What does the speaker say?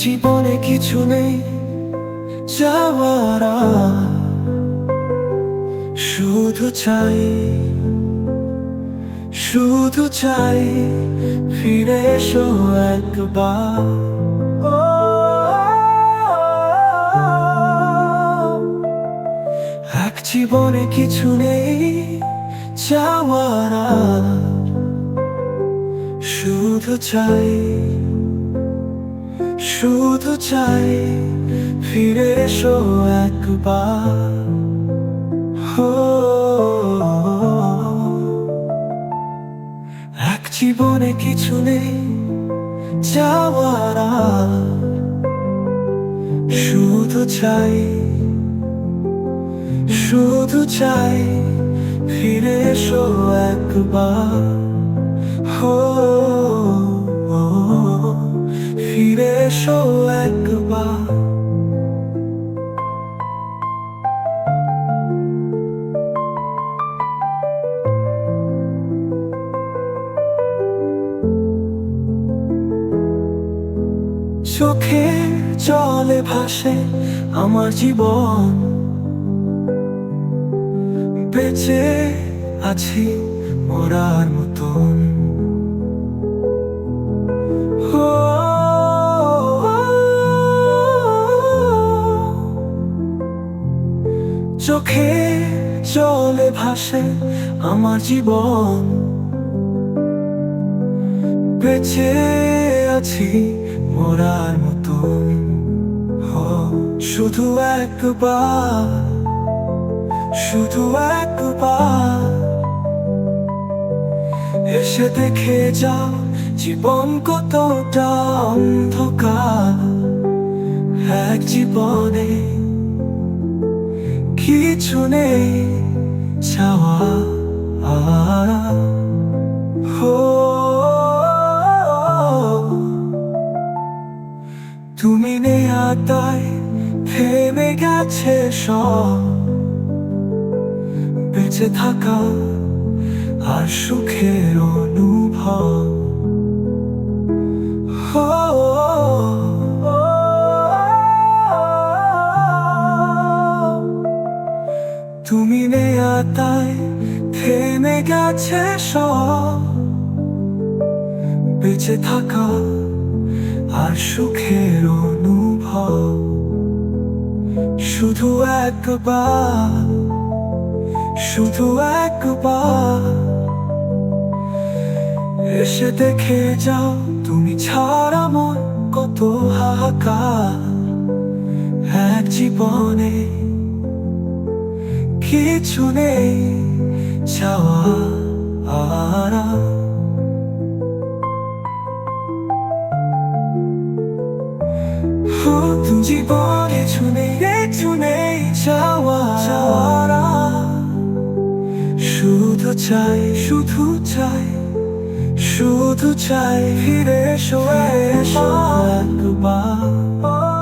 জীবনে কিছু নেই যাওয়ার আর, শুধু চাই, শুধু চাই ফিরে এসো একবার। ও, এক জীবনে কিছু নেই যাওয়ার আর, শুধু চাই, শুধু চাই ফিরে এসো একবার। এক জীবনে কিছু নেই যাওয়ার আর, শুধু চাই, শুধু চাই ফিরে এসো একবার। ফিরে এসো একবার। চোখের জলে ভাসে আমার জীবন, বেঁচে আছি মরার মতন। চোখে জলে ভাসে আমার জীবন, বেঁচে আছি মরার মতন। শুধু একবার, শুধু একবার এসে দেখে যাও জীবন কতটা অন্ধকার। এক জীবনে কিছু নেই চাওয়া আর, তুমি নেই তাই থেমে গেছে সব, বেঁচে থাকা আর সুখের অনুভব। তুমি নেই তাই থেমে গেছে সব, বেঁচে থাকা আর সুখের অনুভব। শুধু একবার, শুধু একবার এসে দেখে যাও তুমি ছাড়া মন কত হাহাকার। এক জীবনে কিছু নেই চাওয়া আর, জীবনে কিছু নেই, কিছু নেই চাওয়ার আর, শুধু চাই, শুধু চাই, শুধু চাই ফিরে এসো একবার।